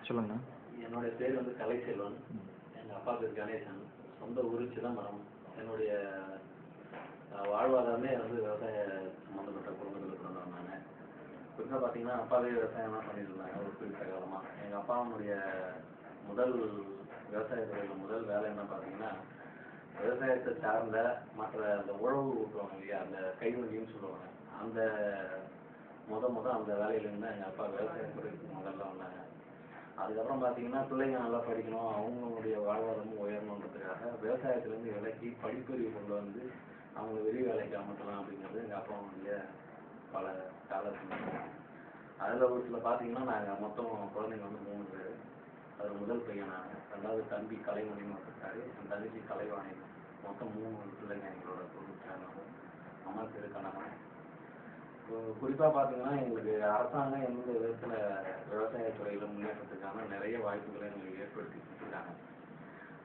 சொல்லுங்க. என்னுடைய பேர் வந்து கலைச்செல்வன். எங்கள் அப்பா பேர் கணேசன். சொந்த ஊர் சிதம்பரம். என்னுடைய வாழ்வாதாரமே வந்து விவசாய சம்மந்தப்பட்ட குடும்பத்தில் பிறந்தவன் நான். குறிப்பாக பார்த்தீங்கன்னா அப்பாவே விவசாயம் தான் பண்ணிட்டு இருந்தாங்க ஒரு குறிப்பிட்ட காலமாக. எங்கள் அப்பாவுடைய முதல் விவசாய துறையில் முதல் வேலை என்ன பார்த்தீங்கன்னா, விவசாயத்தை சார்ந்த மற்ற அந்த உழவு ஊற்றுவாங்க இல்லையா, அந்த கைவண்டின்னு சொல்லுவாங்க, அந்த அந்த வேலையிலேருந்து எங்கள் அப்பா விவசாயத்துறைக்கு முதல்ல வந்தாங்க. அதுக்கப்புறம் பார்த்தீங்கன்னா பிள்ளைங்க நல்லா படிக்கணும், அவங்களுடைய வாழ்வாதாரமும் உயரணுன்றதுக்காக விவசாயத்துலேருந்து விலைக்கு படிப்பறிவு கொண்டு வந்து அவங்க வெளி வேலைக்கு அமர்த்தலாம் அப்படிங்கிறது எங்கள் அப்பாவுடைய பல காலத்தில். அதில் ஒரு சில பார்த்தீங்கன்னா நாங்கள் மொத்தம் குழந்தைங்க வந்து 3 பேர். அதில் முதல் பையன் நான், ரெண்டாவது தம்பி கலைமணின்னு வந்திருக்காரு, என் தங்கச்சி கலைவாணி. மொத்தம் 3 பிள்ளைங்க எங்களோட குடும்பத்தில். அம்மா பேர் கணவன். குறிப்பாக பார்த்தீங்கன்னா எங்களுக்கு அரசாங்கம் எந்த விதத்தில் விவசாயத்துறையில் முன்னேற்றத்துக்கான நிறைய வாய்ப்புகளை எங்களுக்கு ஏற்படுத்தி கொடுத்துருக்காங்க.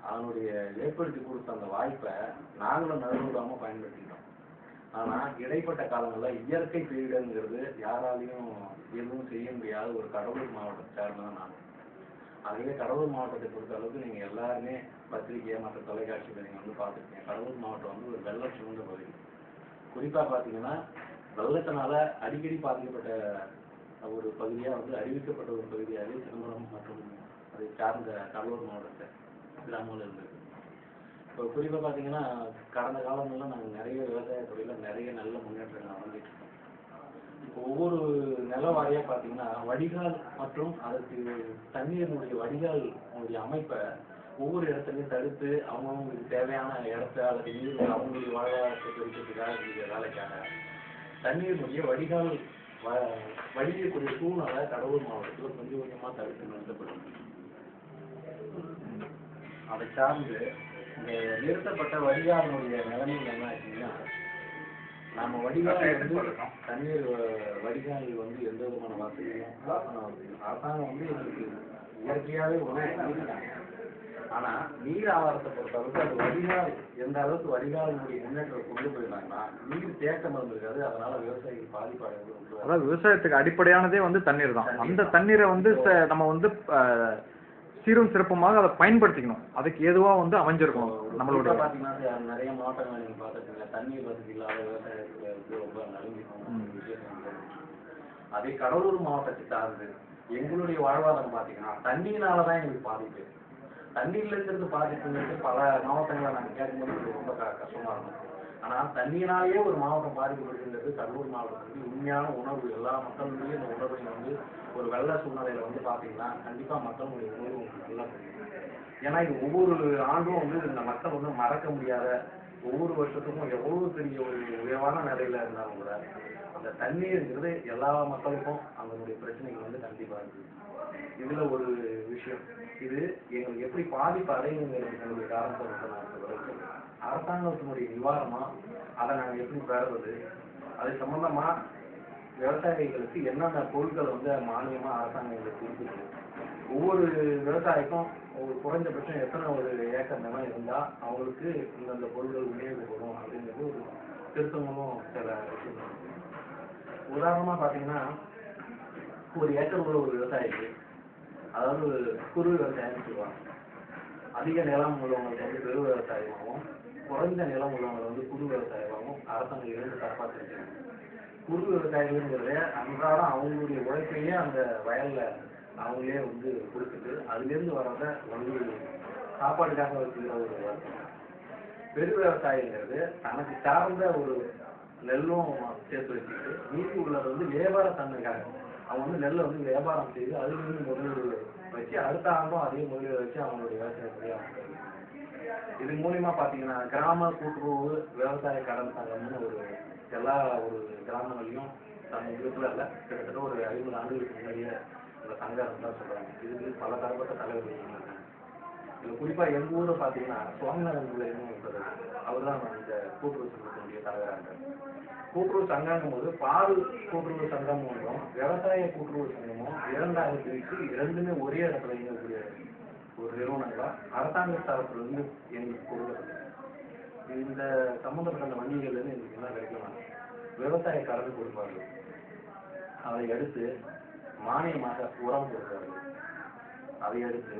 அதனுடைய ஏற்படுத்தி கொடுத்த அந்த வாய்ப்பை நாங்களும் நழுவிடாமல் பயன்படுத்திக்கிட்டோம். ஆனால் இடைப்பட்ட காலங்களில் இயற்கை பேரிடருங்கிறது யாராலையும் எதுவும் செய்ய முடியாத ஒரு கடலூர் மாவட்டத்தை சேர்ந்ததான் நாங்கள். அதுவே கடலூர் மாவட்டத்தை பொறுத்த அளவுக்கு நீங்கள் எல்லாருமே பத்திரிகை மற்ற தொலைக்காட்சிகளை நீங்கள் வந்து பார்த்துருக்கீங்க. கடலூர் மாவட்டம் வந்து ஒரு வெள்ள சூழ்ந்த பகுதி. குறிப்பாக பார்த்தீங்கன்னா வெள்ளத்தினால அடிக்கடி பாதிக்கப்பட்ட ஒரு பகுதியாக வந்து அறிவிக்கப்பட்ட ஒரு பகுதியாகவே சிதம்பரம் மற்றும் அதை சார்ந்த கடலூர் மாவட்டத்தை கிராமங்கள் இருந்தது. இப்போ குறிப்பாக பார்த்தீங்கன்னா கடந்த காலங்களில் நாங்கள் நிறைய விவசாயத்துறையில் நிறைய நல்ல முன்னேற்றங்கள் நடந்துட்டு இருக்கோம். இப்போ ஒவ்வொரு நில வாரியாக பார்த்தீங்கன்னா வடிகால் மற்றும் அதற்கு தண்ணீரினுடைய வடிகால் அமைப்பை ஒவ்வொரு இடத்துலையும் தடுத்து அவங்களுக்கு தேவையான இடத்த அல்லது நீர் அவங்களுடைய வாழ்வாதாரத்தை பெருக்கிறதுக்காக இருக்கக்கூடிய வேலைக்காக தண்ணீருடைய வடிகால் வடிக்கக்கூடிய சூழ்நிலை கடலூர் மாவட்டத்தில் கொஞ்சம் கொஞ்சமாக தடுத்து நிறுத்தப்படுது. அதை சார்ந்து இந்த நிறுத்தப்பட்ட வடிகாலினுடைய நிலைமையில் என்ன ஆச்சுன்னா, நம்ம வடிகால் வந்து தண்ணீர் வடிகால் வந்து எந்த விதமான வசதியும் அரசாங்கம் வந்து எங்களுக்கு இயற்கையாகவே உணவு பண்ணியிருக்காங்க. ஆனால் நீர் ஆதாரத்தை பொறுத்த அளவுக்கு அது வடிகால் எந்த அளவுக்கு வடிகாலினுடைய முன்னேற்றத்தை கொண்டு போயிருந்தாங்கன்னா நீர் தேக்கம் இருந்திருக்காது. அதனால விவசாயிகள் பாதிப்பாடு. அதாவது விவசாயத்துக்கு அடிப்படையானதே வந்து தண்ணீர் தான். அந்த தண்ணீரை வந்து நம்ம வந்து சீரும் சிறப்புமாக அதை பயன்படுத்திக்கணும். அதுக்கு ஏதுவாக வந்து அமைஞ்சிருக்கணும். நம்மளோட பார்த்தீங்கன்னா நிறைய மாவட்டங்கள் நீங்கள் பார்த்துருக்கீங்க, தண்ணீர் வசதி இல்லாத விவசாயத்தில் வந்து ரொம்ப நலிஞ்சிருக்கும் விஷயம். அதே கடலூர் மாவட்டத்தை சார்ந்து எங்களுடைய வாழ்வாதாரம் பார்த்தீங்கன்னா தண்ணீர்னால தான் எங்களுக்கு பாதிப்பு. தண்ணீர்லேருந்து பாதிப்புங்கிறது பல மாவட்டங்களை நாங்கள் கேட்கும்போது ரொம்ப கஷ்டமாக இருக்கும். ஆனால் தண்ணீராலேயே ஒரு மாவட்டம் பாதிக்கப்படுதுங்கிறது கடலூர் மாவட்டத்துக்கு உண்மையான உணர்வு. எல்லா மக்களுடைய இந்த உணர்வை வந்து ஒரு வெள்ள சூழ்நிலையில் வந்து பார்த்தீங்கன்னா கண்டிப்பாக மக்களுடைய உணர்வு நல்லா தெரியும். ஏன்னா இது ஒவ்வொரு ஆண்டும் வந்து இந்த மக்கள் வந்து மறக்க முடியாத, ஒவ்வொரு வருஷத்துக்கும் எவ்வளவு பெரிய ஒரு உயர்வான நிலையில் இருந்தாலும் கூட அந்த தண்ணீருங்கிறது எல்லா மக்களுக்கும் அதனுடைய பிரச்சனைகள் வந்து கண்டிப்பாக இருக்குது. இதில் ஒரு விஷயம், இது எங்களுக்கு எப்படி பாதிப்பு அடையுங்கிறது எங்களுடைய காரணத்தை நான் சொல்கிறேன். அரசாங்கத்தினுடைய நிவாரணம் அதை நாங்கள் எப்படி பெறுறது, அது சம்பந்தமாக விவசாயிகளுக்கு என்னென்ன பொருட்கள் வந்து மானியமாக அரசாங்கம் எங்களுக்கு கொடுக்குது, ஒவ்வொரு விவசாயிக்கும் ஒரு குறைந்தபட்சம் எத்தனை ஒரு ஏக்கர் நிலம் இருந்தால் அவங்களுக்கு இந்தந்த பொருட்கள் விநியோகிக்கப்படும் அப்படிங்கிறது ஒரு திருத்தங்களும் சில விஷயங்கள். உதாரணமாக பார்த்தீங்கன்னா ஒரு ஏக்கர் உள்ள ஒரு விவசாயிக்கு, அதாவது குறு விவசாயம்னு சொல்லுவாங்க, அதிக நிலம் உள்ளவங்களுக்கு வந்து பெரு விவசாயமாகவும் குறைந்த நிலம் உள்ளவங்களை வந்து குறு விவசாயமாகவும் அரசாங்கம் 2 தரப்பாக தெரிஞ்சுக்கணும். குறு விவசாயிகள்ங்கிறத அன்றாடம் அவங்களுடைய உழைப்பையே அந்த வயலில் அவங்களே வந்து கொடுத்துட்டு அதுலேருந்து வர்றத வந்து சாப்பாட்டுக்காக வச்சுக்கிற ஒரு விவசாயம். பெரு விவசாயிங்கிறது தனக்கு சார்ந்த ஒரு நெல்லும் சேர்த்து வச்சுக்கிட்டு மீதி உள்ளதை வந்து வியாபார தன்மைக்காக அவங்க வந்து நெல்லை வந்து வியாபாரம் செய்து அதுலேருந்து முதலீடு வச்சு அடுத்த ஆண்டும் அதே முதலீடு வச்சு அவங்களுடைய விவசாயத்துறையை இது மூலியமா பார்த்தீங்கன்னா கிராம கூட்டுறவு விவசாய கடன் சங்கம்னு எல்லா ஒரு கிராமங்களையும் சமீபத்தில் இல்லை, கிட்டத்தட்ட ஒரு 50 ஆண்டுகளுக்கு முன்னாடியே இந்த சங்கம் தான் சொல்கிறாங்க. இதுக்கு பல தரப்பட்ட தலைவர்கள் இருக்காங்க. இது குறிப்பாக எங்கள் ஊரில் பார்த்தீங்கன்னா சுவாமிநாதன் பிள்ளைன்னு ஒருத்தர், அவர் தான் இந்த கூட்டுறவு சங்கத்தினுடைய தலைவராக இருக்கார். கூட்டுறவு சங்கங்கும் போது பால் கூட்டுறவு சங்கம் ஒன்றும் விவசாய கூட்டுறவு சங்கமும் 2ஆக பிரித்து 2மே ஒரே இடத்துல இயங்கக்கூடிய ஒரு நிறுவனங்களா அரசாங்க தரப்புலேருந்து எங்களுக்கு கொடுக்குறது. இந்த சம்மந்தப்பட்ட அந்த வங்கிகள்லேருந்து எங்களுக்கு என்ன கிடைக்கலாம், விவசாய கடன் கொடுப்பார்கள். அதை எடுத்து மானியமாக உரம் கொடுக்கிறார்கள். அதை அடுத்து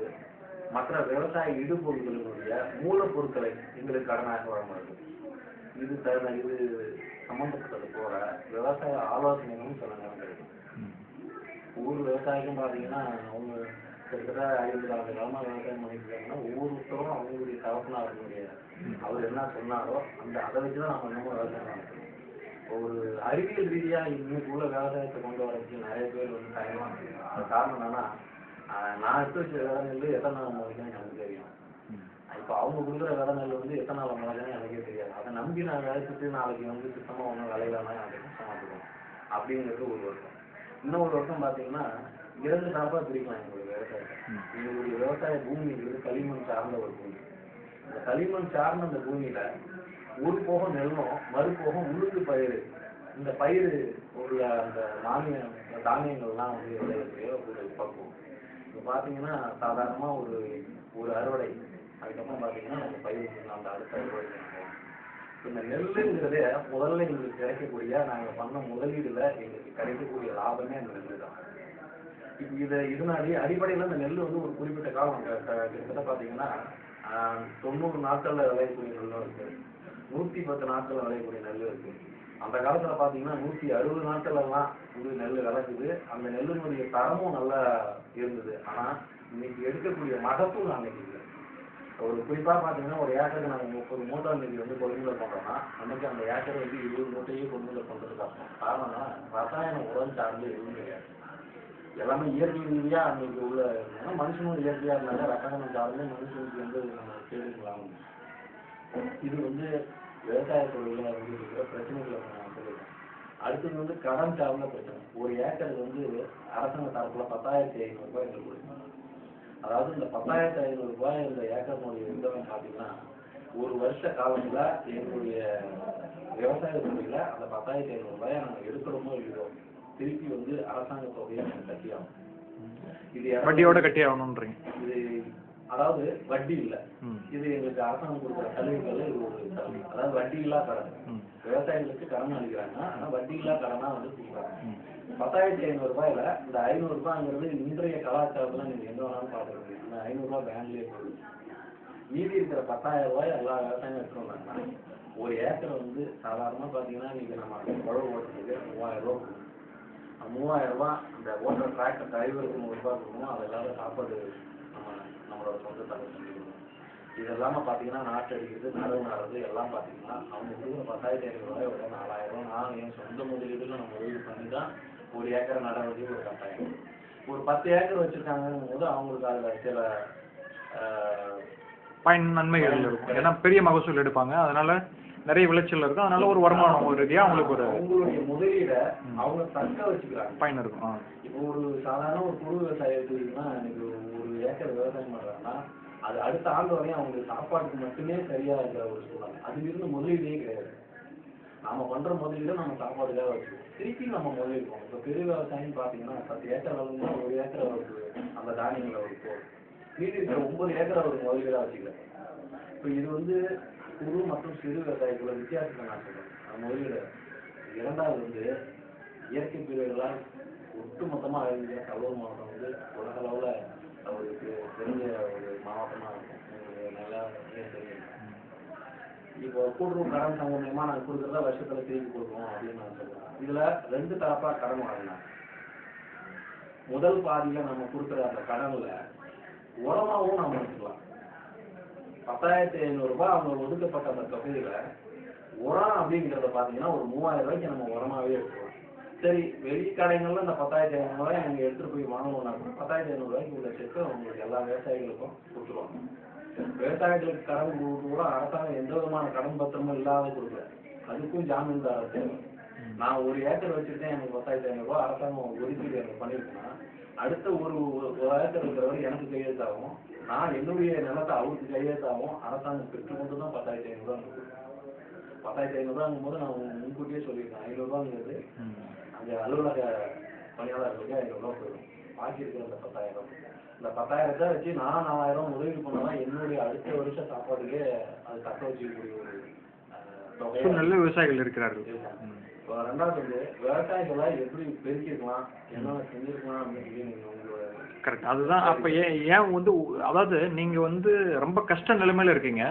மற்ற விவசாய இடுபொருட்களுடைய மூலப்பொருட்களை எங்களுக்கு கடனாக வழங்குறது. இது சம்பந்தப்பட்டது போல விவசாய ஆலோசனைகளும் சில நேரங்கள் ஒவ்வொரு விவசாயிக்கும் பார்த்தீங்கன்னா அவங்க கிட்டத்தட்ட 50 ஆண்டு காலமாக விவசாயம் பண்ணிட்டு ஒவ்வொருத்தரும் அவங்களுடைய தகப்பனாருடைய அவர் என்ன சொன்னாரோ அதை வச்சுதான் நம்ம இன்னமும் விவசாயம் பண்ணிக்கிறோம். ஒரு அறிவியல் ரீதியா இன்னைக்கு உள்ள விவசாயத்தை கொண்டு வரதுக்கு நிறைய பேர் வந்து தயங்குவாங்க. அது காரணம் என்னன்னா நான் எடுத்து வச்ச விதை நெல் எத்தனை நாள் முளைக்கணும் எனக்கு தெரியும். இப்போ அவங்க கொடுக்குற விதை நெல் வந்து எத்தனை நாள் முளைக்கணும் எனக்கே தெரியாது. அதை நம்பி நான் விளைச்சிட்டு நாளைக்கு வந்து சுத்தமாக ஒன்றும் விளையிலாமா எனக்கு கஷ்டமாட்டுவோம் அப்படிங்கிறது ஒரு வருஷம். இன்னொரு வருஷம் பார்த்தீங்கன்னா 2 தரப்பா பிரிக்கலாம் எங்களுடைய விவசாயத்தை. எங்களுடைய விவசாய பூமிங்கிறது களிமண் சார்ந்த ஒரு பூமி. இந்த களிமண் சார்ந்த அந்த பூமியில ஒரு போகம் நெல்லும் மறுபோகம் உளுந்து பயிர். இந்த பயிர் உள்ள அந்த தானியங்கள்லாம் வந்து விளைவிக்கவே ஒரு பக்குவம். இப்போ பார்த்தீங்கன்னா சாதாரணமாக ஒரு அறுவடை, அதுக்கப்புறம் பார்த்தீங்கன்னா அந்த பயிர் அந்த அடுத்த அறுவடை. இந்த நெல்லுங்கிறதே முதல்ல எங்களுக்கு கிடைக்கக்கூடிய நாங்கள் பண்ண முதலீடுல எங்களுக்கு கிடைக்கக்கூடிய லாபமே அந்த நெல் தான். இப்போ இதனாலே அடிப்படையில் இந்த நெல் வந்து ஒரு குறிப்பிட்ட காலம் கிட்டத்தட்ட பார்த்தீங்கன்னா 90 நாட்கள்ல விளையக்கூடிய நெல்லும் இருக்கு, 110 நாட்கள்ல விளையக்கூடிய நெல் இருக்கு. அந்த காலத்துல பார்த்தீங்கன்னா 160 நாட்கள்லாம் வந்து நெல் விளைக்குது. அந்த நெல்லினுடைய தரமும் நல்லா இருந்தது. ஆனா இன்னைக்கு எடுக்கக்கூடிய மகசூல் அன்னைக்கு இல்லை. ஒரு குறிப்பா பார்த்தீங்கன்னா ஒரு ஏக்கருக்கு நாங்கள் 30 மூட்டாம் தேதி வந்து கொள்முதல் பண்றோம்னா அன்னைக்கு அந்த ஏக்கரை வந்து 20 மூட்டையே கொள்முதல் பண்றது கஷ்டம். காரணம்னா ரசாயன உரம் சார்ந்து எதுவும் கிடையாது. எல்லாமே இயற்கை ரீதியா அன்னைக்கு உள்ள மனுஷனும் இயற்கையா இருந்தாங்க. ரசாயனம் சார்ந்து மனுஷனுக்கு வந்து கேடுங்களாம். இது வந்து விவசாய தொழில வந்து இருக்கிற பிரச்சனைகளை நான் சொல்லியிருக்கேன். அடுத்தது வந்து கடன் சார்ந்த பிரச்சனை. ஒரு ஏக்கருக்கு வந்து அரசாங்க தரப்புல 10,500 ரூபாய் எங்களுக்கு கொடுக்கணும். அதாவது இந்த 10,500 ரூபாய் இந்த ஏக்கருடைய விதம் பார்த்தீங்கன்னா ஒரு வருஷ காலத்துல எங்களுடைய விவசாய தொழில அந்த 10,500 ரூபாயை நாங்கள் எடுக்கிறோமோ இல்லையோ திருப்பி வந்து அரசாங்க தொகையை நாங்கள் கட்டியாகும். இது வட்டியோட கட்டி ஆகணும்ன்றீங்க. இது அதாவது வட்டி இல்லை. இது எங்களுக்கு அரசாங்கம் கொடுக்குற கல்விகள் இது ஒரு கல்வி. அதாவது வட்டி இல்லா கடன். விவசாயிகளுக்கு கடன் அளிக்கிறாங்க, ஆனால் வட்டி இல்லா கடனா வந்து கொடுக்குறாங்க. 10,500 ரூபாயில இந்த 500 ரூபாய்ங்கிறது இன்றைய கலாச்சாரத்துல நீங்க எங்க வேணாலும் பார்த்துருக்கீங்க. இந்த 500 ரூபாய் பேங்க்லயே போகுது. மீதி இருக்கிற 10,000 ரூபாய் எல்லா விவசாயம் எடுத்துருந்தாங்கன்னா ஒரு ஏக்கரை வந்து சாதாரணமா பாத்தீங்கன்னா நீங்க நம்ம உழவு ஓட்டுறதுக்கு 3000 ரூபாய் கொடுக்கணும். 3000 ரூபாய் அந்த ஓட்டுற டிராக்டர் டிரைவருக்கு 100 ரூபாய் கொடுக்கணும். அது இல்லாத சாப்பாடு நம்மளோட சொந்த தகவல் செஞ்சுக்கணும். இது எல்லாமே பார்த்தீங்கன்னா நாட்டு அடிக்கிறது நடவு நடுறது எல்லாம் பார்த்தீங்கன்னா அவங்க கொடுக்குற 10,500 ரூபாய் ஒரு 4,000 ரூபாய் நான் என் சொந்த முதலீடுல நம்ம முதலீடு பண்ணி தான் ஒரு ஏக்கரை நடவடிக்கை ஒரு கட்டாயம். ஒரு 10 ஏக்கர் வச்சிருக்காங்கும் போது அவங்களுக்கு அதுல சில பயன் நன்மைகள் இருக்கும். ஏன்னா பெரிய மகசூல் எடுப்பாங்க, அதனால நிறைய விளைச்சல் இருக்கும். அதனால ஒரு வருமானம் ஒரு ரீதியா அவங்களுக்கு ஒரு அவங்களுடைய முதலீட அவங்க தக்க வச்சுக்கிறாங்க, பயன் இருக்கும். இப்போ ஒரு சாதாரண ஒரு குழு விவசாயம் எடுத்துக்கிட்டீங்கன்னா இன்னைக்கு ஒரு ஏக்கர் விவசாயம் பண்றாங்கன்னா அது அடுத்த ஆண்டு வரையும் அவங்களுக்கு சாப்பாட்டுக்கு மட்டுமே சரியா இருக்கிற ஒரு சூழ்நிலை. அதுல இருந்து முதலீடே கிடையாது. நாம பண்ற முதலீட நம்ம சாப்பாடுக்காக வச்சுக்கோம், திருப்பி நம்ம முதலீடு போவோம். இப்போ பெரிய விவசாயம் பாத்தீங்கன்னா 10 ஏக்கர் வளர்ந்தா 1 ஏக்கர் அவருக்கு அந்த தானியங்கள் அவருக்கு போகும். மீதி இருக்கிற 9 ஏக்கர் அவருக்கு முதலீடா வச்சுக்கல. இப்போ இது வந்து குறு மற்றும் சிறு விவசாயிகளோட வித்தியாசத்தை நான் சொல்றேன். அந்த முதலீடு. இரண்டாவது வந்து இயற்கை பேரிடர்களால் ஒட்டுமொத்தமா அழிஞ்ச கடலூர் மாவட்டம் வந்து உலக அளவுல அவருக்கு தெரிஞ்ச ஒரு மாவட்டமா இருக்கும். நல்லா தெரியும். இப்போ கூட்டுறவு கடன் சங்கம் மூலமா நாங்கள் கொடுக்குறதா வருஷத்துல திருப்பி கொடுக்குறோம் அப்படின்னு நான் சொல்றேன். இதுல 2 தரப்பா கடன் வாங்கினாங்க. முதல் பாதியில நம்ம கொடுக்குற அந்த கடன்ல உரமாவும் நம்ம எடுத்துக்கலாம். 10,500 ரூபாய் அவங்க ஒதுக்கப்பட்ட அந்த தொகையில உரம் அப்படிங்கிறத பாத்தீங்கன்னா ஒரு 3,000 ரூபாய்க்கு நம்ம உரமாவே எடுத்துக்கலாம். சரி, வெளிக்கடைகள்ல இந்த 10,500 ரூபாய் நீங்க எடுத்துட்டு போய் வாங்கணும்னா 10,500 ரூபாய்க்கு உள்ள செக்கு உங்களுக்கு எல்லா விவசாயிகளுக்கும் கொடுத்துருவாங்க. விவசாயிகளுக்கு கடன் கூட அரசாங்கம் எந்த விதமான கடன் பத்திரமும் இல்லாத கொடுக்கல. அதுக்கும் ஜாமீன்தாரர் தேவை. நான் 1 ஏக்கர் வச்சிருக்கேன், எனக்கு 10,500 ரூபாய் அரசாங்கம் ஒதுக்கீடு எனக்கு பண்ணிருக்கேன்னா அடுத்த ஒரு ஏக்கர் இருக்கிறவரை எனக்கு கையெழுத்தாகும், நான் என்னுடைய நிலத்தை அவருக்கு கையெழுத்தாகும். அரசாங்கம் பெற்றுக்கொண்டு தான் 10,500 ரூபாய் கொடுக்கும். 10,500 ரூபாங்கும் போது நான் முன்கூட்டியே சொல்லியிருக்கேன். 500 ரூபாங்கிறது அந்த அலுவலக பணியாளர்களுக்கு 500 ரூபாய் போயிடும். பாக்கி இருக்கிற அந்த 10,000 இந்த 10,000 வச்சு நான் 4,000 முதலீடு பண்ணதான் என்னுடைய அடுத்த வருஷ சாப்பாடுக்கே அது தக்க வச்சுக்கக்கூடிய ஒரு தொகை நல்ல விவசாயிகள் இருக்கிறார்கள். ரெண்டாவது வந்து விவசாயிகளை எப்படி பெருக்கிருக்கலாம், என்னென்ன செஞ்சிருக்கலாம் அப்படின்னு நீங்க உங்களோட கரெக்ட். அதுதான். அப்ப ஏன் வந்து அதாவது நீங்க வந்து ரொம்ப கஷ்ட நிலைமையில இருக்கீங்க.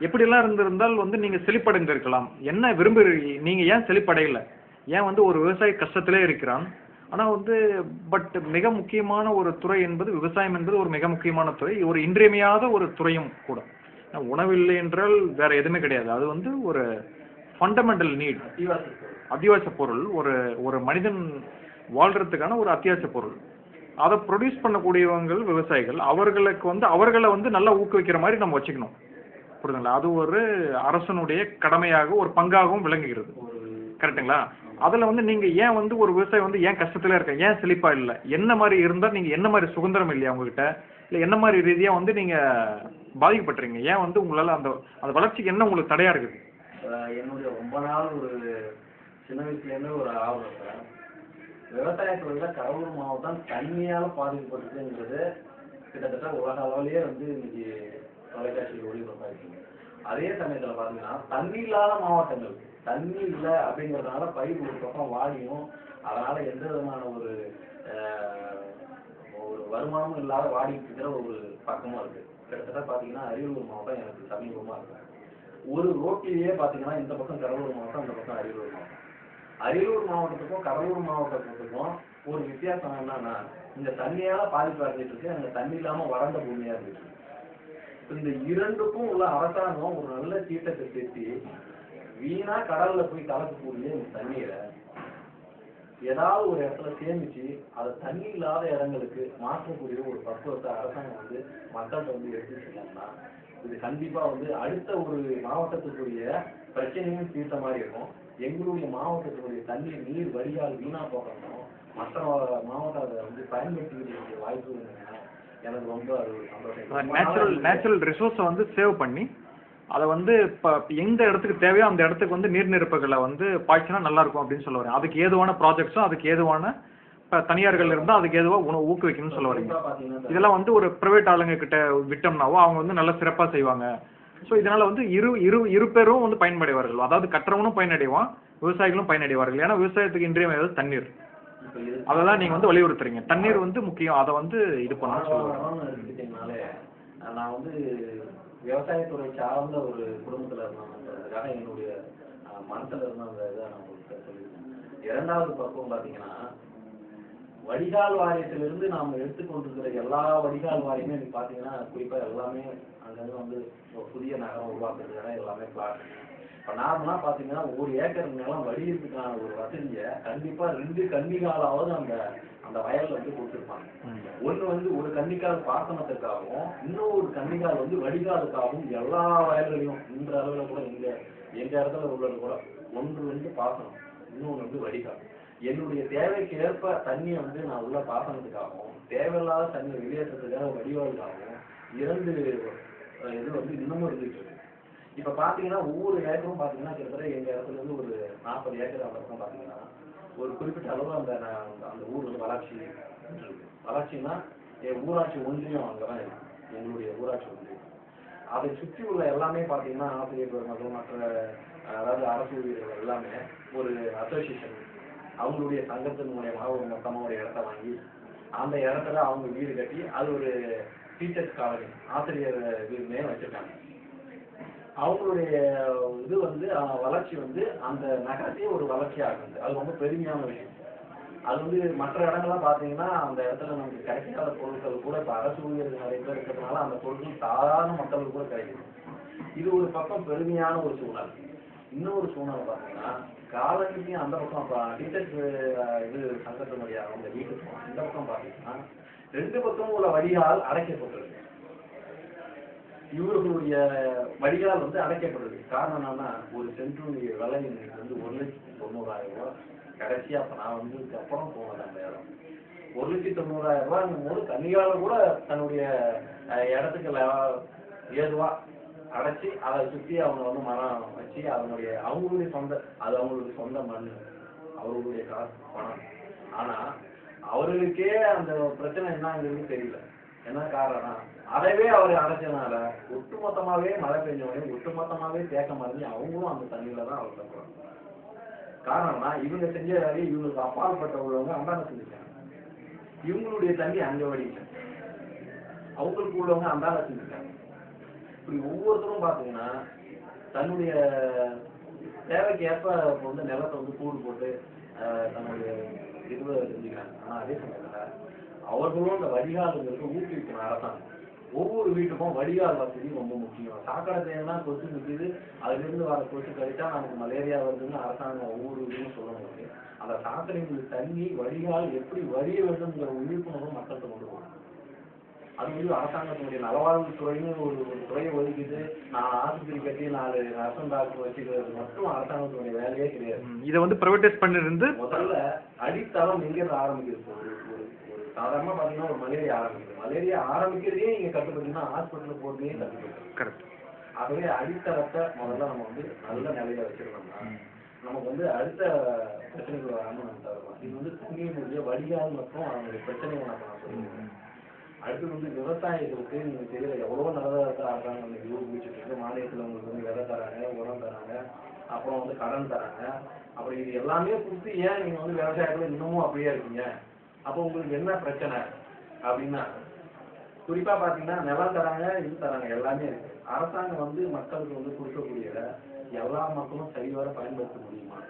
எப்படியெல்லாம் இருந்திருந்தால் வந்து நீங்க செழிப்படைந்திருக்கலாம். என்ன விரும்புறீங்க? நீங்க ஏன் செழிப்படையல? ஏன் வந்து ஒரு விவசாயி கஷ்டத்திலே இருக்கிறான். ஆனா வந்து பட் மிக முக்கியமான ஒரு துறை என்பது விவசாயம் என்பது ஒரு மிக முக்கியமான துறை. ஒரு இன்றியமையாத ஒரு துறையும் கூட. உணவு இல்லை என்றால் வேற எதுவுமே கிடையாது. அது வந்து ஒரு ஃபண்டமெண்டல் நீட், அத்தியாவசிய பொருள். ஒரு ஒரு மனிதன் வாழ்றதுக்கான ஒரு அத்தியாவசிய பொருள். அதை ப்ரொடியூஸ் பண்ணக்கூடியவங்க விவசாயிகள். அவர்களுக்கு வந்து அவர்களை வந்து நல்லா ஊக்குவிக்கிற மாதிரி நம்ம வச்சுக்கணும். புரியுதுங்களா? அது ஒரு அரசனுடைய கடமையாக ஒரு பங்காகவும் விளங்குகிறது. கரெக்டுங்களா? அதுல வந்து நீங்க ஏன் வந்து ஒரு விவசாயி வந்து ஏன் கஷ்டத்துல இருக்க, ஏன் செழிப்பா இல்லை, என்ன மாதிரி இருந்தா நீங்க என்ன மாதிரி சுதந்திரம் இல்லையா உங்ககிட்ட, இல்லை என்ன மாதிரி ரீதியா வந்து நீங்க பாதிக்கப்பட்டுறீங்க, ஏன் வந்து உங்களால அந்த அந்த வளர்ச்சிக்கு என்ன உங்களுக்கு தடையா இருக்குது? என்னுடைய ரொம்ப நாள் ஒரு சின்ன வயசுலேருந்து ஒரு ஆர்வம் இருக்கிறேன். விவசாய தொழில கடலூர் மாவட்டம் தண்ணியால பாதிக்கப்பட்டிருக்குங்கிறது கிட்டத்தட்ட உலக அளவிலேயே வந்து இன்னைக்கு தொலைக்காட்சியில் ஒளிபரப்பாயிருக்குங்க. அதே சமயத்தில் பார்த்தீங்கன்னா தண்ணி இல்லாத மாவட்டங்கள், தண்ணி இல்லை அப்படிங்கிறதுனால பயிர் ஒரு பக்கம் வாடியும், அதனால எந்த விதமான ஒரு வருமானமும் இல்லாத வாடிட்டு இருக்கிற ஒரு பக்கமும் இருக்கு. கிட்டத்தட்ட பார்த்தீங்கன்னா அரியலூர் மாவட்டம் எனக்கு சமீபமாக இருக்கு. ஒரு ரோட்லேயே பார்த்தீங்கன்னா இந்த பக்கம் கடலூர் மாவட்டம், இந்த பக்கம் அரியலூர் மாவட்டம். அரியலூர் மாவட்டத்துக்கும் கடலூர் மாவட்டத்துக்கும் ஒரு வித்தியாசம் என்னன்னா, இந்த தண்ணியால பாதிப்பு அடைஞ்சிட்டு இருக்கு, அங்க தண்ணி இல்லாம வறண்ட பூமியா இருந்துச்சு. இந்த இரண்டுக்கும் உள்ள அரசாங்கம் ஒரு நல்ல தீட்டத்தை சேர்த்து வீணா கடல்ல போய் கலக்கக்கூடிய இந்த தண்ணீரை ஏதாவது ஒரு இடத்துல சேமிச்சு அதை தண்ணி இல்லாத இடங்களுக்கு மாற்றக்கூடிய ஒரு பக்குவத்தை அரசாங்கம் வந்து மக்கள்கிட்ட வந்து எடுத்து செஞ்சாங்கன்னா இது கண்டிப்பா வந்து அடுத்த ஒரு மாவட்டத்துக்குரிய பிரச்சனையும் தீர்த்த மாதிரி இருக்கும். எங்களுடைய மாவட்டத்தினுடைய தண்ணீர் நீர் வடிகால் வீணா போகணும், மற்ற மாவட்டம் அதை வந்து பயன்படுத்திக்கிற வாய்ப்பு எனக்கு ரொம்ப சந்தோஷம். நேச்சுரல் ரிசோர்ஸை வந்து சேவ் பண்ணி அதை வந்து இப்போ எந்த இடத்துக்கு தேவையோ அந்த இடத்துக்கு வந்து நீர்நிரப்புகளை வந்து பாய்ச்சினா நல்லா இருக்கும் அப்படின்னு சொல்ல வரேன். அதுக்கு ஏதுவான ப்ராஜெக்ட்ஸும் அதுக்கு ஏதுவான இப்போ தனியார்கள் இருந்தால் அதுக்கு ஏதுவாக ஊக்குவிக்கணும்னு சொல்ல வரீங்க. இதெல்லாம் வந்து ஒரு ப்ரைவேட் ஆளுங்க கிட்ட விட்டோம்னாவோ அவங்க வந்து நல்லா சிறப்பாக செய்வாங்க. ஸோ இதனால வந்து இரு பேரும் வந்து பயனடைவார்கள். அதாவது கற்றவனும் பயனடைவான், விவசாயிகளும் பயனடைவார்கள். ஏன்னா விவசாயத்துக்கு இன்றியமையாதது தண்ணீர். அதெல்லாம் நீங்க வந்து வலியுறுத்துறீங்க. தண்ணீர் வந்து முக்கியம், அதை வந்து இது பண்ணணும்னு சொல்லுவாங்க. நான் வந்து விவசாயத்துறை சார்ந்த ஒரு குடும்பத்துல இருந்ததுக்காக என்னுடைய மனசுல இருந்த அந்த இதை நான் உங்களுக்கு சொல்லியிருக்கேன். இரண்டாவது பக்கம் பாத்தீங்கன்னா வடிகால் வாரியத்திலிருந்து நாம எடுத்துக்கொண்டிருக்கிற எல்லா வடிகால் வாரியமே நீங்க பாத்தீங்கன்னா குறிப்பா எல்லாமே அங்கங்க வந்து புதிய நகரம் உருவாக்குறதுக்காக எல்லாமே பிளாட். இப்ப நார்மலா பாத்தீங்கன்னா ஒரு ஏக்கர் நிலம் வடிகிறதுக்கான ஒரு வசதியை கண்டிப்பா 2 கன்னிகாலாவது அந்த அந்த வயல்ல வந்து கொடுத்துருப்பாங்க. ஒண்ணு வந்து ஒரு கன்னிக்கால் பாசனத்துக்காகவும் இன்னொரு கன்னிக்கால் வந்து வடிகாலுக்காகவும் எல்லா வயல்களையும் இந்த அளவுல கூட எங்க இடத்துல உள்ளது கூட ஒன்று வந்து பாசனம், இன்னொன்று வந்து வடிகால். என்னுடைய தேவைக்கு ஏற்ப தண்ணியை வந்து நான் உள்ள பாசனத்துக்காகவும் தேவையில்லாத தண்ணியை வெளியேற்றத்துக்காக வடிகாலுக்காகவும் 2 இது வந்து இன்னமும் இருந்துட்டு இருக்கு. இப்ப பாத்தீங்கன்னா ஒவ்வொரு ஏக்கரும் பாத்தீங்கன்னா கிட்டத்தட்ட எங்க இடத்துல இருந்து ஒரு 40 ஏக்கர் அந்த பக்கம் பாத்தீங்கன்னா ஒரு குறிப்பிட்ட அளவு அந்த அந்த ஊர் வந்து வளர்ச்சி இருக்கு. வளர்ச்சின்னா ஊராட்சி ஒன்றியம் அங்கதான் இருக்கு, எங்களுடைய ஊராட்சி ஒன்றியம். அதை சுற்றி உள்ள எல்லாமே பாத்தீங்கன்னா ஆசிரியர் பெருமக்கள் மற்ற அதாவது அரசு ஊழியர்கள் எல்லாமே ஒரு அசோசியேஷன் அவங்களுடைய சங்கத்தின் மூலியமாக ஒரு மொத்தமா ஒரு இடத்த வாங்கி அந்த இடத்துல அவங்க வீடு கட்டி அது ஒரு டீச்சர்ஸ் காலனி ஆசிரியர் வீடுமே வச்சிருக்காங்க. அவங்களுடைய இது வந்து வளர்ச்சி வந்து அந்த நகரத்தையே ஒரு வளர்ச்சி ஆகுது. அது ரொம்ப பெருமையான விஷயம். அது வந்து மற்ற இடங்கள்லாம் பார்த்தீங்கன்னா அந்த இடத்துல நமக்கு கிடைக்காத பொருட்கள் கூட இப்போ அரசு ஊழியர்கள் நிறைய பேர் இருக்கிறதுனால அந்த பொருட்கள் சாதாரண மக்களுக்கு கூட கிடைக்குது. இது ஒரு பக்கம் பெருமையான ஒரு சூழ்நிலை. இன்னொரு சூழ்நிலை பார்த்தீங்கன்னா காலனிக்கு அந்த பக்கம் டீச்சர்ஸ் இது சங்கத்தினுடைய அந்த வீட்டுக்கும் இந்த பக்கம் பார்த்தீங்கன்னா 2 பக்கமும் உள்ள வடிகால் அடைக்கப்பட்டிருக்கு. இவர்களுடைய வடிகால் வந்து அடைக்கப்படுது. காரணம் என்னன்னா ஒரு சென்ட்ருடைய விலை வந்து 1,90,000 ரூபாய். கடைசியா அப்ப நான் வந்து அப்புறம் போனேன் அந்த இடம் 1,90,000 ரூபாய்ங்கும் போது கன்னிகால கூட தன்னுடைய இடத்துக்கு ஏதுவா அடைச்சி அதை சுற்றி அவங்க வந்து மரம் வச்சு அவங்களுடைய சொந்த அது அவங்களுடைய சொந்த மண் அவர்களுடைய காசு பணம். ஆனா அவர்களுக்கே அந்த பிரச்சனை என்னங்கிறது தெரியல. என்ன காரணம், அதவே அவர் அடைச்சதுனால ஒட்டுமொத்தமாவே மழை பெஞ்சவனையும் ஒட்டுமொத்தமாவே தேக்கம் அறிஞ்சு அவங்களும் அந்த தண்ணியில தான் அவர் தப்புறாங்க. காரணம்னா இவங்க செஞ்ச வேலையை இவங்களுக்கு அப்பாற்பட்ட உள்ளவங்க அந்தாண்ட செஞ்சுருக்காங்க. இவங்களுடைய தண்ணி அங்க வடிக்கல, அவங்களுக்கு உள்ளவங்க அந்தாண்ட செஞ்சுருக்காங்க. இப்படி ஒவ்வொருத்தரும் பாத்தீங்கன்னா தன்னுடைய தேவைக்கு ஏற்ப வந்து நிலத்தை வந்து கூடு போட்டு தன்னுடைய இதுவை செஞ்சுக்கிறாங்க. ஆனா அதே சமயத்துல அவர்களும் இந்த வடிகாலுங்களுக்கு ஊக்குவிக்கணும் அரசாங்கம். ஒவ்வொரு வீட்டுக்கும் வடிகால் வசதி ரொம்ப முக்கியம். சாக்கடை தேவைன்னா கொசு நிற்கிது, அதுல இருந்து வர கொசு கழிச்சா நமக்கு மலேரியா வருதுன்னு அரசாங்கம் ஒவ்வொரு இதுவும் சொல்ல முடியும். அந்த சாக்கடைங்களுக்கு தண்ணி வடிகால் எப்படி வடிய வேண்டும்ங்கிற விழிப்புணர்வு மக்கள்கிட்ட கொண்டு போகணும். அது வந்து அரசாங்கத்தினுடைய நலவாழ்வு துறைன்னு ஒரு துறையை ஒதுக்கிட்டு 4 ஆஸ்பத்திரி கட்டி 4 நர்சன் டாக்டர் வச்சுக்கிறது மட்டும் அரசாங்கத்தினுடைய வேலையே கிடையாது. இதை வந்து பிரைவேடைஸ் பண்ணிருந்து முதல்ல அடித்தளம் எங்கிருந்து ஆரம்பிக்கிறது? ஒரு சாதாரணமா பாத்தீங்கன்னா ஒரு மலேரியா ஆரம்பிக்குது. மலேரியா ஆரம்பிக்கிறதே நீங்க கட்டுப்படுத்தினா ஹாஸ்பிட்டலுக்கு போறதே கட்டுப்படுத்தும். கரெக்ட். ஆகவே அடித்தளத்தை முதல்ல நம்ம வந்து நல்ல நிலையில வச்சிருக்கோம்னா நமக்கு வந்து அடுத்த பிரச்சனைகள் வராமல் நம்ம தரலாம். இது வந்து தண்ணியினுடைய வடிகால் மற்றும் அவங்களுடைய பிரச்சனைகளை நான் சொல்லுவேன். அடுத்து வந்து விவசாயிகளுக்கு நீங்க செய்யற எவ்வளவோ நல்லதாக அரசாங்கம் ஊக்குவிச்சுட்டு இருக்கு. மானியத்துல உங்களுக்கு வந்து விதை தராங்க, உரம் தராங்க, அப்புறம் வந்து கடன் தராங்க. அப்புறம் இது எல்லாமே கொடுத்து ஏன் நீங்க வந்து விவசாயத்துல இன்னமும் அப்படியே இருக்கீங்க? அப்போ உங்களுக்கு என்ன பிரச்சனை அப்படின்னா, குறிப்பா பாத்தீங்கன்னா நிலம் தராங்க, இது தராங்க, எல்லாமே இருக்கு. அரசாங்கம் வந்து மக்களுக்கு வந்து கொடுக்கக்கூடியத எல்லா மக்களும் சரிவர பயன்படுத்த முடியுமா?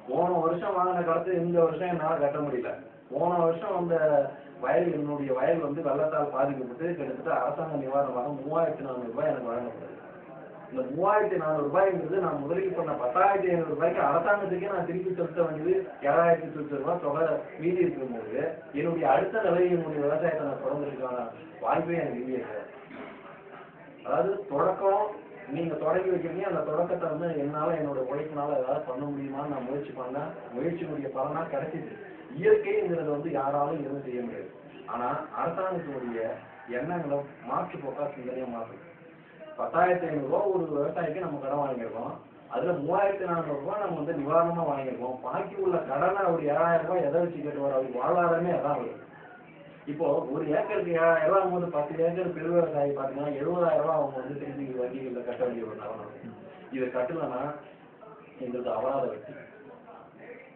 போன வருஷம் வாங்கின கடத்து இந்த வருஷம் என்னால கட்ட முடியல. போன வருஷம் அந்த என்னுடைய வயல் வந்து வெள்ளத்தால் பாதிக்கப்பட்டு கிட்டத்தட்ட அரசாங்க நிவாரணமாக 3400 ரூபாய் எனக்கு வழங்கப்படுது. இந்த 3400 ரூபாய்ங்கிறது நான் முதலீடு பண்ண 10,500 ரூபாய்க்கு அரசாங்கத்துக்கே நான் திருப்பி செலுத்த வேண்டியது 7,000 ரூபாய் தொகை மீதி இருக்கும் போது என்னுடைய அடுத்த நிலையை என்னுடைய விவசாயத்தை நான் தொடங்குறதுக்கான வாய்ப்பே எனக்கு இல்லையே சார். அதாவது தொடக்கம் நீங்க தொடங்கி வைக்கிறீங்க, அந்த தொடக்கத்தை வந்து என்னால என்னோட உழைப்பினால ஏதாவது பண்ண முடியுமான்னு நான் முயற்சி பண்ணேன். முயற்சியினுடைய பலனா கிடைச்சிது. இயற்கைங்கிறத வந்து யாராலும் எதுவும் செய்ய முடியாது. ஆனா அரசாங்கத்தினுடைய எண்ணங்களை மாற்று போக்கா சிந்தனையா மாற்றும். 10,500 ரூபாய் ஒரு விவசாயிக்கு நம்ம கடன் வாங்கியிருக்கோம். அதுல 3,400 ரூபாய் நம்ம வந்து நிவாரணமா வாங்கியிருக்கோம். பாக்கி உள்ள கடனை ஒரு 7,000 ரூபாய் எதை வச்சு கேட்டுவார்? அவருக்கு வாழ்வாதாரமே அதான் வருது. இப்போ ஒரு ஏக்கருக்கு 7,000 ரூபாய் போது 10 ஏக்கர் பெரு விவசாயி பாத்தீங்கன்னா 70,000 ரூபாய் அவங்க வந்து திருப்பி வங்கிகளில் கட்ட வேண்டிய ஒரு நிலவரம். இதை கட்டலன்னா எங்களுக்கு அபராத வட்டி,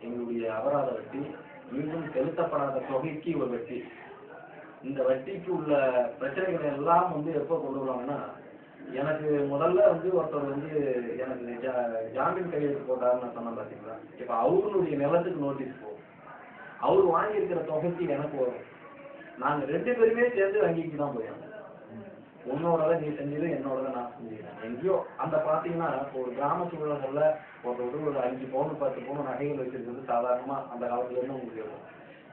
எங்களுடைய அபராத வட்டி மீண்டும் செலுத்தப்படாத தொகைக்கு ஒரு வட்டி. இந்த வட்டிக்கு உள்ள பிரச்சனைகளை எல்லாம் வந்து எப்போ கொண்டு வருவாங்கன்னா, எனக்கு முதல்ல வந்து ஒருத்தர் வந்து எனக்கு ஜாமீன் கையெழுத்து போட்டாருன்னு நான் சொன்னேன் பாத்தீங்களா? இப்ப அவருடைய நிலத்துக்கு நோட்டீஸ் போகும், அவர் வாங்கியிருக்கிற தொகைக்கு எனக்கு வரும். நாங்க 2 பேருமே சேர்ந்து வங்கிக்கு தான் போயிருந்தோம். உன்னோட நீ செஞ்சது, என்னோட நான் செஞ்சுக்கிறேன். எங்கேயோ அந்த பாத்தீங்கன்னா ஒரு கிராம சூழல்கள்ல ஒரு 5 பவுன் 10 பவுன் நகைகள் வச்சிருக்கிறது சாதாரணமா அந்த காலத்துல இருந்து உங்களுக்கு இருக்கும்.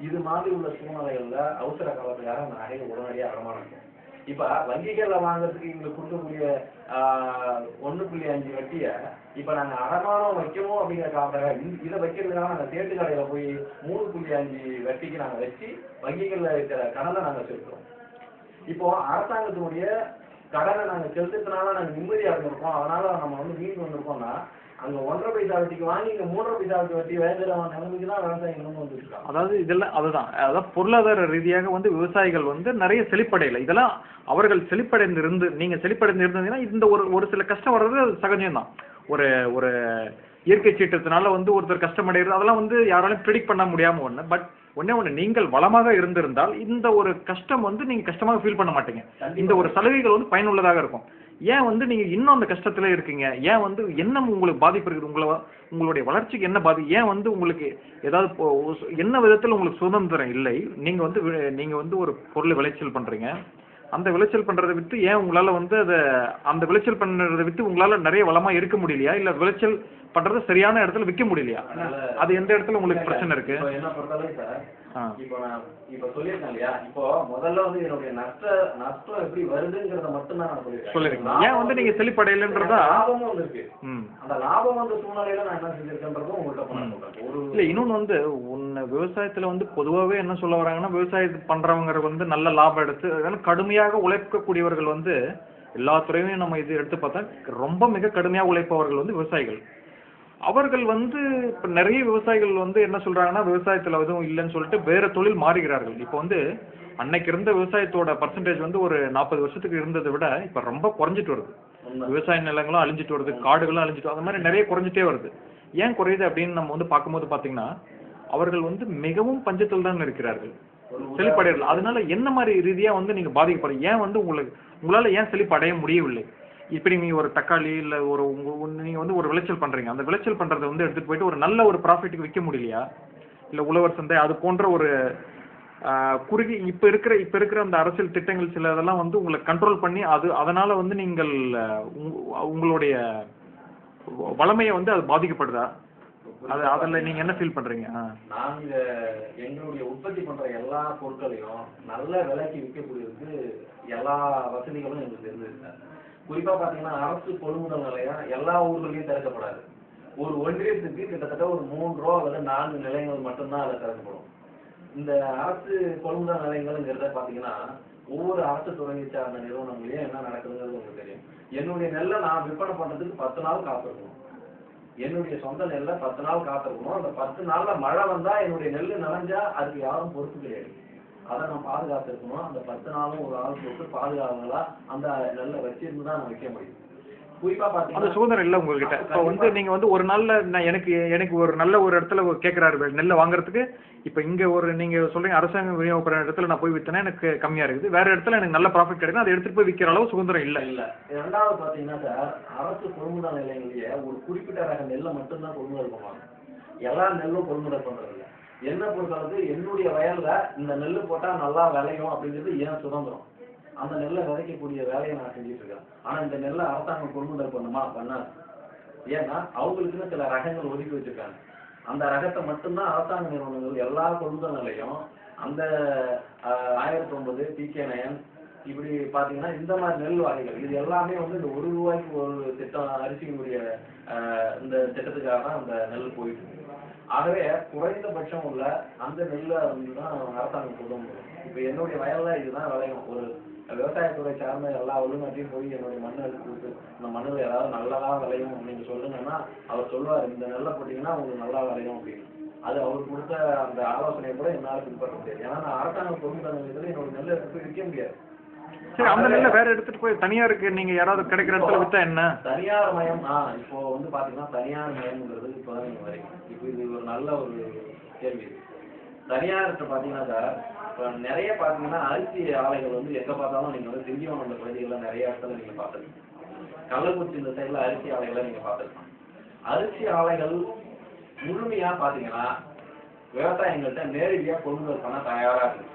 இது மாதிரி உள்ள சூழ்நிலைகள்ல அவசர காலத்துக்காக அந்த நகையை உடனடியாக அடமானம். இப்ப வங்கிகள்ல வாங்குறதுக்கு எங்களுக்கு கொடுக்கக்கூடிய 1.5 வட்டிய இப்ப நாங்க அடமானம் வைக்கணும் அப்படிங்கிற காரணம் இதை வைக்கிறதுக்காக நாங்க தேட்டு கடையில போய் 3.5 வட்டிக்கு நாங்க வச்சு வங்கிகள்ல இருக்கிற கடனை நாங்க செலுத்துறோம். இப்போ அரசாங்கத்தினுடைய கடனை நாங்க செலுத்துறதுனால நாங்க நிம்மதியா இருந்திருக்கோம், அதனால நம்ம வந்து மீண்டு வந்திருக்கோம்னா அங்க 1.5 பைசா வட்டிக்கு வாங்கி இங்க 3.5 பைசா வட்டி வேகிற நிலைமைக்கு தான் விவசாயிகள் வந்து இருக்காங்க. அதாவது இதெல்லாம் அதாவது பொருளாதார ரீதியாக வந்து விவசாயிகள் வந்து நிறைய செழிப்படையில. இதெல்லாம் அவர்கள் செழிப்படைந்து நீங்க செழிப்படைந்து இருந்தீங்கன்னா இந்த ஒரு சில கஷ்டம் வர்றது அது சகஜம்தான். ஒரு ஒரு இயற்கை சீற்றத்தினால வந்து ஒருத்தர் கஷ்டமடைகிறது அதெல்லாம் வந்து யாராலையும் ப்ரிடிக்ட் பண்ண முடியாம ஒண்ணு. பட் ஒண்ணு நீங்கள் வளமாக இருந்திருந்தால் இந்த ஒரு கஷ்டம் வந்து நீங்க கஷ்டமாக ஃபீல் பண்ண மாட்டீங்க. இந்த ஒரு சலுகைகள் வந்து பயனுள்ளதாக இருக்கும். ஏன் வந்து நீங்க இன்னும் அந்த கஷ்டத்துல இருக்கீங்க? ஏன் வந்து என்ன உங்களுக்கு பாதிப்பு இருக்குது? உங்களுடைய வளர்ச்சிக்கு என்ன ஏன் வந்து உங்களுக்கு ஏதாவது என்ன விதத்துல உங்களுக்கு சுதந்திரம் இல்லை? நீங்க வந்து ஒரு பொருளை விளைச்சல் பண்றீங்க, அந்த விளைச்சல் பண்றதை விட்டு ஏன் உங்களால வந்து அந்த விளைச்சல் பண்றதை விட்டு உங்களால நிறைய வளமா இருக்க முடியலையா? இல்ல விளைச்சல் பண்றதை சரியான இடத்துல விற்க முடியலையா? அது எந்த இடத்துல உங்களுக்கு பிரச்சனை இருக்கு? என்ன பொறுத்தளவு சார், இப்ப சொல்லியிருக்கேன் இல்லையா, இப்போ முதல்ல வந்து என்னுடைய நஷ்டம் எப்படி வருதுங்கிறத மட்டும் தான் நான் சொல்லிருக்கேன். ஏன் வந்து நீங்க செழிப்படையலன்றதா லாபமும் வந்திருக்கு. அந்த லாபம் வந்த சூழ்நிலையில நான் என்ன செஞ்சிருக்கேன்றதும் உங்கள்கிட்ட இல்ல. இன்னொன்னு வந்து விவசாயத்துல வந்து பொதுவாகவே என்ன சொல்ல வராங்கன்னா, விவசாயம் பண்றவங்க வந்து நல்ல லாபம் எடுத்து கடுமையாக உழைக்கக்கூடியவர்கள் வந்து எல்லா துறையும் நம்ம இது எடுத்து பார்த்தா ரொம்ப மிக கடுமையாக உழைப்பவர்கள் வந்து விவசாயிகள். அவர்கள் வந்து இப்ப நிறைய விவசாயிகள் வந்து என்ன சொல்றாங்கன்னா, விவசாயத்துல எதுவும் இல்லைன்னு சொல்லிட்டு வேற தொழில் மாறுகிறார்கள். இப்போ வந்து அன்னைக்கு இருந்த விவசாயத்தோட பர்சன்டேஜ் வந்து ஒரு 40 வருஷத்துக்கு இருந்ததை விட இப்ப ரொம்ப குறைஞ்சிட்டு வருது. விவசாய நிலங்களும் அழிஞ்சிட்டு வருது, காடுகளும் அழிஞ்சிட்டு, அந்த மாதிரி நிறைய குறைஞ்சிட்டே வருது. ஏன் குறையுது அப்படின்னு நம்ம வந்து பார்க்கும்போது பார்த்தீங்கன்னா அவர்கள் வந்து மிகவும் பஞ்சத்தில் தான் இருக்கிறார்கள், செழிப்படையர்கள். அதனால என்ன மாதிரி ரீதியா வந்து நீங்க பாதிக்கப்படுறீங்க? ஏன் வந்து உங்களால ஏன் செழிப்படைய முடியவில்லை? இப்படி நீங்க ஒரு தக்காளி இல்ல நீங்க வந்து ஒரு விளைச்சல் பண்றீங்க, அந்த விளைச்சல் பண்றதை வந்து எடுத்துட்டு போயிட்டு ஒரு நல்ல ஒரு ப்ராஃபிட்டுக்கு விற்க முடியலையா? இல்ல உழவர் சந்தை அது போன்ற ஒரு குறுகி இப்ப இருக்கிற அந்த அரசியல் திட்டங்கள் சில இதெல்லாம் வந்து உங்களை கண்ட்ரோல் பண்ணி அதனால வந்து நீங்கள் உங்களுடைய வளமையை வந்து அது பாதிக்கப்படுதா? அதுல நீங்க என்ன ஃபீல் பண்றீங்க? நாங்க எங்களுடைய உற்பத்தி பண்ற எல்லா பொருட்களையும் நல்ல விலைக்கு விற்கக்கூடியதுக்கு எல்லா வசதிகளும் எங்களுக்கு இருந்துச்சு. குறிப்பா பாத்தீங்கன்னா அரசு கொள்முதல் நிலையம் எல்லா ஊர்களையும் திறக்கப்படாது. ஒரு ஒன்றியத்துக்கு கிட்டத்தட்ட ஒரு 3 ரூபா அல்லது 4 நிலையங்கள் மட்டும்தான் அதில் திறக்கப்படும். இந்த அரசு கொள்முதல் நிலையங்கள்ங்கிறத பாத்தீங்கன்னா ஒவ்வொரு அரசு துறையை சார்ந்த நிறுவனங்களையும் என்ன நடக்குதுங்கிறது உங்களுக்கு தெரியும். என்னுடைய நெல்லை நான் விற்பனை பண்றதுக்கு 10 நாள் காத்திருக்கணும். என்னுடைய சொந்த நெல்லை 10 நாள் காத்திருக்கணும். அந்த 10 நாள்ல மழை வந்தா என்னுடைய நெல் நனைஞ்சா அதுக்கு யாரும் பொறுப்பு கிடையாது. அதை நான் பாதுகாத்திருக்கணும். அந்த 10 நாளும் ஒரு ஆள் போட்டு பாதுகாவலா அந்த நெல்லை வச்சிருந்து தான் நான் வைக்க முடியும். குறிப்பா பாத்தீங்கன்னா அந்த சுதந்திரம் இல்ல உங்ககிட்ட. இப்ப வந்து நீங்க வந்து ஒரு நாள்ல எனக்கு ஒரு நல்ல ஒரு இடத்துல கேட்கிறாரு நெல்லை வாங்குறதுக்கு. இப்ப இங்க நீங்க சொல்றீங்க அரசாங்கம் விநியோகப்படுற இடத்துல நான் போய் வித்தனா எனக்கு கம்மியா இருக்குது, வேற இடத்துல எனக்கு நல்ல ப்ராஃபிட் கிடைக்கும், அதை எடுத்துட்டு போய் விற்கிற அளவு சுதந்திரம் இல்ல. இல்ல. இரண்டாவது பாத்தீங்கன்னா சார், அரசு கொள்முதல் நிலையங்களிலேயே ஒரு குறிப்பிட்ட ரக நெல்லை மட்டும்தான் கொள்முதல் பண்ணுவாங்க. எல்லா நெல்லும் கொள்முதல் பண்றது இல்ல. என்ன பொறுத்தளவுக்கு என்னுடைய வயல்ல இந்த நெல்லு போட்டா நல்லா விளையும் அப்படிங்கிறது ஏன் சுதந்திரம். அந்த நெல்லை விதைக்கக்கூடிய வேலையை நான் செஞ்சுட்டு இருக்கேன். ஆனா இந்த நெல்லை அரசாங்கம் கொள்முதல் பண்ணுமா? பண்ணாது. ஏன்னா அவங்களுக்குன்னு சில ரகங்கள் ஒதுக்கி வச்சிருக்காங்க. அந்த ரகத்தை மட்டும்தான் அரசாங்க நிறுவனங்கள் எல்லா கொள்முதல் நிலையம் அந்த 1009 PK9 இப்படி பாத்தீங்கன்னா இந்த மாதிரி நெல் வகைகள் இது எல்லாமே வந்து இந்த 1 ரூபாய்க்கு ஒரு திட்டம் அரிசியினுடைய இந்த திட்டத்துக்காக தான் அந்த நெல் போயிட்டு இருக்கு. ஆகவே குறைந்தபட்சம் உள்ள அந்த நெல்லை வந்துதான் அரசாங்கம் கொண்டு முடியும். இப்ப என்னுடைய வயல்ல இதுதான் விளையும். ஒரு விவசாயத்துறை சார்ந்த எல்லா வல்லுநரையும் போய் என்னுடைய மண்ணை எடுத்து கொடுத்து இந்த மண்ணில் ஏதாவது நல்லதா விளையும் நீங்க சொல்லுங்கன்னா அவர் சொல்லுவார், இந்த நெல்லை போட்டீங்கன்னா உங்களுக்கு நல்லா விளையும் அப்படின்னு. அது அவர் கொடுத்த அந்த ஆலோசனையை கூட என்னால பின்பற்ற முடியாது. ஏன்னா நான் அரசாங்க கொள்முதல் நிலையத்துல என்னோட நெல்லை எடுத்து போய் விற்க முடியாது. சரி, அந்த நெல்லை வேற எடுத்துட்டு போய் தனியாருக்கு நீங்க யாராவது கிடைக்கிற இடத்துல வித்தா என்ன? தனியார் மயம் இப்போ வந்து பாத்தீங்கன்னா தனியார் மயம்ங்கிறது இப்பதான் நீங்க வரீங்க. இப்போ இது ஒரு நல்ல ஒரு கேள்வி. தனியார்கிட்ட பாத்தீங்கன்னா சார் இப்போ நிறைய பாத்தீங்கன்னா அரிசி ஆலைகள் வந்து எங்க பார்த்தாலும் நீங்க வந்து திண்டிவனம் அந்த பகுதிகளில் நிறைய இடத்துல நீங்க பார்த்துருக்கீங்க. கள்ளக்குறிச்சி இந்த சைட்ல அரிசி ஆலைகளை நீங்க பார்த்துருக்கீங்க. அரிசி ஆலைகள் முழுமையா பாத்தீங்கன்னா விவசாயிகள்கிட்ட நேரடியா கொள்முதல் பண்ண தயாரா இருக்கு.